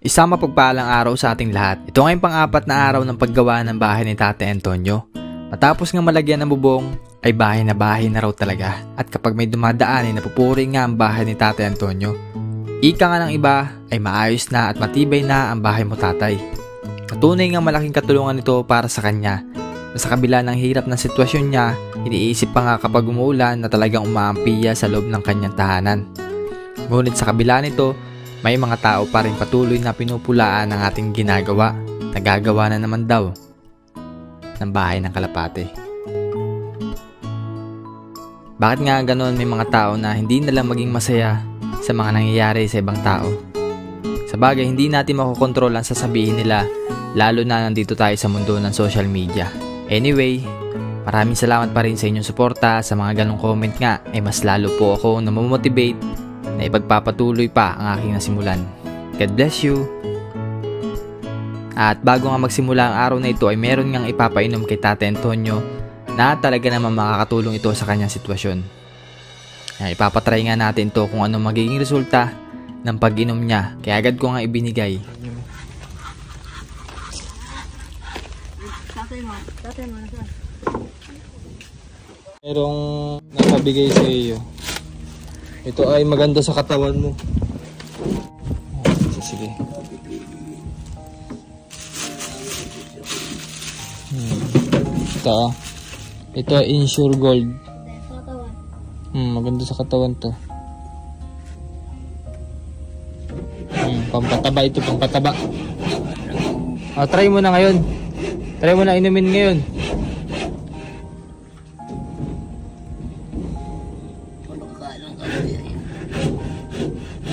Isang mapagpalang araw sa ating lahat. Ito ngayong pang-apat na araw ng paggawa ng bahay ni Tate Antonio. Matapos nga malagyan ng bubong, ay bahay na raw talaga. At kapag may dumadaan ay napupuri nga ang bahay ni Tate Antonio. Ika nga ng iba ay maayos na at matibay na ang bahay mo, tatay. Patunay nga malaking katulungan ito para sa kanya. Na sa kabila ng hirap ng sitwasyon niya, iniisip pa nga kapag umuulan na talagang umaampiya sa loob ng kanyang tahanan. Ngunit sa kabila nito, may mga tao pa rin patuloy na pinupulaan ang ating ginagawa. Nagagawa na naman daw ng bahay ng kalapate. Bakit nga ganoon may mga tao na hindi na lang maging masaya sa mga nangyayari sa ibang tao? Sa bagay, hindi natin makokontrol ang sasabihin nila, lalo na nandito tayo sa mundo ng social media. Anyway, maraming salamat pa rin sa inyong suporta. Sa mga ganong comment nga, ay mas lalo po ako namomotivate na ipagpapatuloy pa ang aking nasimulan. God bless you! At bago nga magsimula ang araw na ito ay meron ngang ipapainom kay Tate Antonio na talaga naman makakatulong ito sa kanyang sitwasyon. Ipapatry nga natin to kung ano magiging resulta ng pag-inom niya. Kaya agad ko nga ibinigay. Merong napabigay sa iyo. Ito ay maganda sa katawan mo. Sige. Ito ay Insure Gold. Maganda sa katawan to. Pampataba ito, pampataba. Try mo na ngayon. Try mo na inumin ngayon.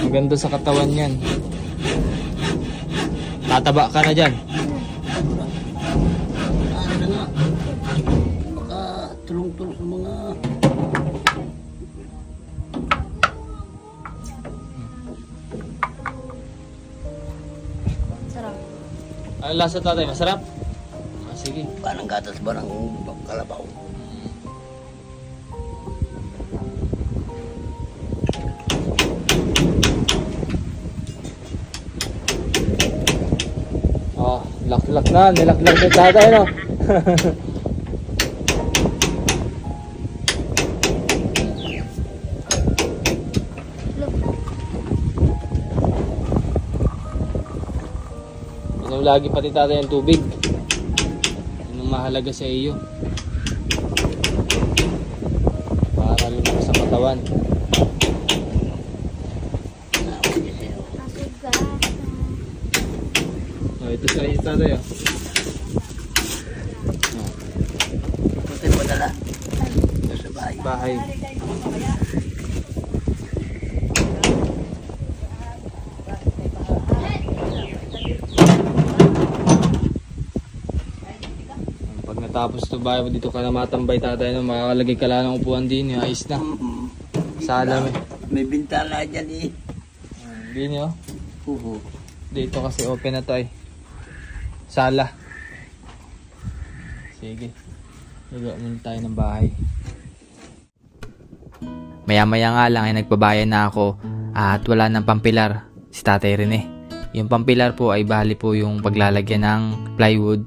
Maganda sa katawan yan. Tataba ka na dyan. Baka tulong-tulong sa mga... Sarap. Ano lasa, tatay? Masarap? Sige. Parang gatas, parang kalabaw. Laklak na, nilaklak na tatay, no? Inom lagi pati tatay ang tubig. Yun ang mahalaga sa iyo. Para lumakas sa katawan. Ito sa iyo, tatay. Ito yung padala. Sa bahay. Pag natapos ito bahay mo, dito ka na matambay, tatay, no? Makakalagay ka lang ng upuan din. Ayos na. Sala may. May bintana dyan eh. Hindi nyo? Dito kasi open na to eh. Sala. Sige. Lugaw muna tayo ng bahay. Maya-maya nga lang ay nagbabayan na ako at wala ng pampilar si Tatay Rene. Yung pampilar po ay bali po yung paglalagyan ng plywood.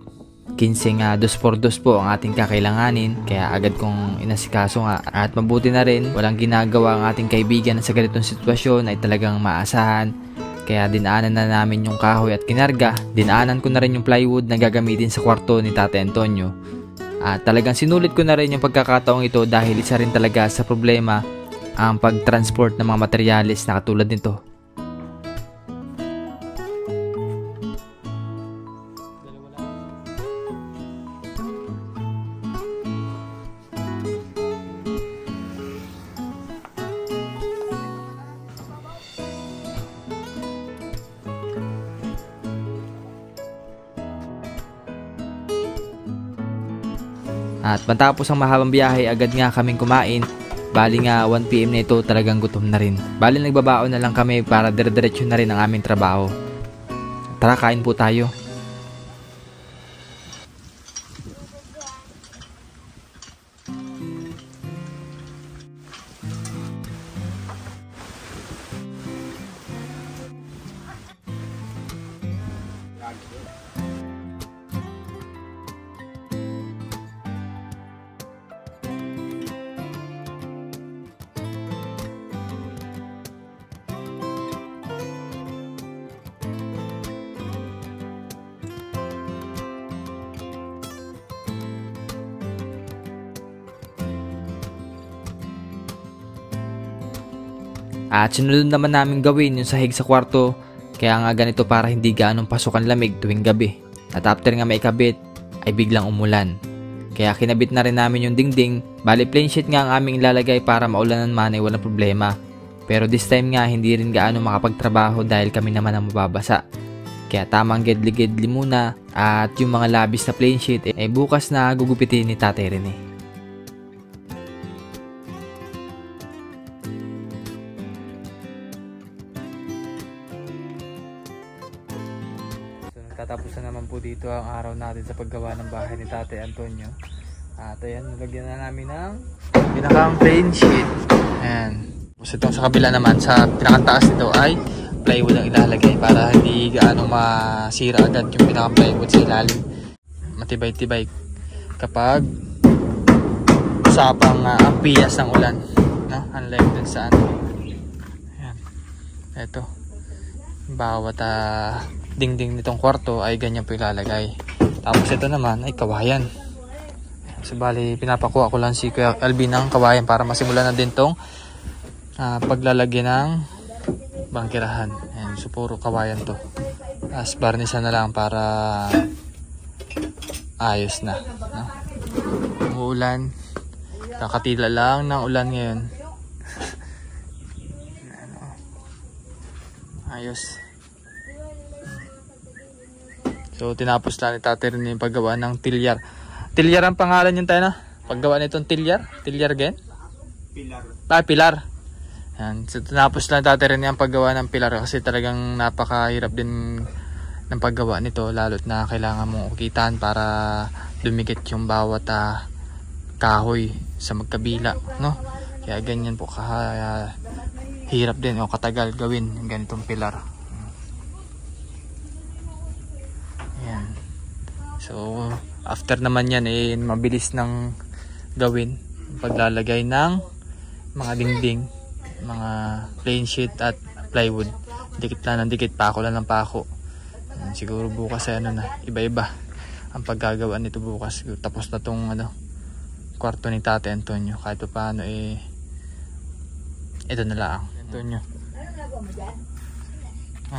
15 2x2 po ang ating kakailanganin, kaya agad kong inasikaso nga. At mabuti na rin walang ginagawa ang ating kaibigan sa ganitong sitwasyon ay talagang maasahan. Kaya dinaanan na namin yung kahoy at kinarga. Dinaanan ko na rin yung plywood na gagamitin sa kwarto ni Tate Antonio. At talagang sinulit ko na rin yung pagkakataong ito dahil isa rin talaga sa problema ang pag-transport ng mga materyales na katulad nito. At matapos ang mahabang biyahe, agad nga kaming kumain. Bali nga 1 PM na ito, talagang gutom na rin. Bali nagbabaon na lang kami para dire-diretso na rin ang aming trabaho. Tara, kain po tayo. At sinunod naman namin gawin yung sahig sa kwarto, kaya nga ganito para hindi gaanong pasok ang lamig tuwing gabi. At after nga maikabit ay biglang umulan. Kaya kinabit na rin namin yung dingding, bali plain sheet nga ang aming ilalagay para maulanan man ay walang problema. Pero this time nga hindi rin gaano makapagtrabaho dahil kami naman ang mababasa. Kaya tamang gedli-gedli muna at yung mga labis na plain sheet ay bukas na gugupitin ni Tatay Rene. Tatapos na naman po dito ang araw natin sa paggawa ng bahay ni Tatay Antonio. At ayan, nalagyan na namin ng pinakang plain sheet. Ayan. Tapos itong sa kabila naman, sa pinakang taas nito ay plywood ang ilalagay para hindi gaano masira agad yung pinakang plywood sa ilalim. Matibay-tibay kapag usapang ang piyas ng ulan. No? Unlike dun sa ano. Ayan. Ito. Bawat dingding nitong kwarto ay ganyan po ilalagay. Tapos ito naman ay kawayan. So bali pinapakuha ko lang si Kuya Alvin ng kawayan para masimulan na din tong paglalagyan ng bangkirahan. Ayan, so puro kawayan to. As barnisan na lang para ayos na. No? Umuulan. Kakatila lang ng ulan ngayon. Ayos. So tinapos lang ni Tatay Rene yung paggawa ng tilyar. Tilyar ang pangalan yun tayo na? Paggawa nitong tilyar? Tilyar again? Pilar. Pilar. Yan. So tinapos lang Tatay Rene ang paggawa ng pilar kasi talagang napakahirap din ng paggawa nito, lalo't na kailangan mong ukitan para dumikit yung bawat kahoy sa magkabila, no? Kaya ganyan po hirap din o katagal gawin yung ganitong pilar. Ayan. So after naman yan mabilis nang gawin paglalagay ng mga dingding, mga plain sheet at plywood. Dikit lang ng dikit, pako lang ng pako. Siguro bukas ay iba-iba ang paggagawa nito bukas. Tapos na tong kwarto ni Tatay Antonio. Kahit paano ito na lang Antonio.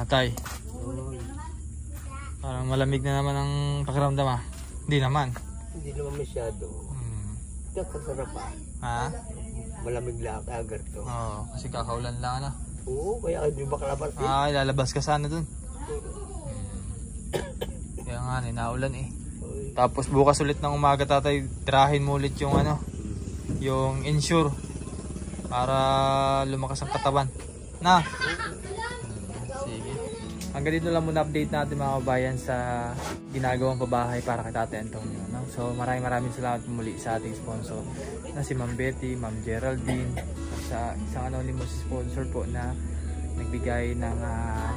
Tay, parang malamig na naman ang pakiramdam Hindi naman. Hindi naman masyado. Kasarap Ha? Malamig lang agad to. Oo, kasi kakaulan lang Oo, kaya hindi makalabas lalabas ka sana dun. Kaya nga naulan Tapos bukas ulit ng umaga Tatay, tirahin mo ulit yung yung insure para lumakas ang katawan. Na. Sige. Hanggang dito lang muna update natin mga kabayan sa ginagawang pabahay para kay Tatay Antonio. No? So maraming salamat muli sa ating sponsor na si Ma'am Betty, Ma'am Geraldine, at sa isang anonymous sponsor po na nagbigay ng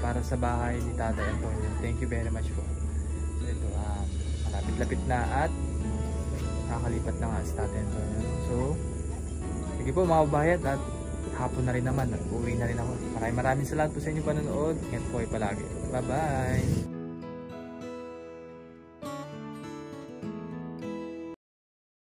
para sa bahay ni Tatay Antonio. Thank you very much po. So ito malapit-lapit na at nakakalipat na nga si Tatay Antonio. So sige po mga kabayan, at hapon na rin naman at uwi na rin ako. Maraming salamat po sa inyong panonood. Ingat po kayo palagi. Bye bye.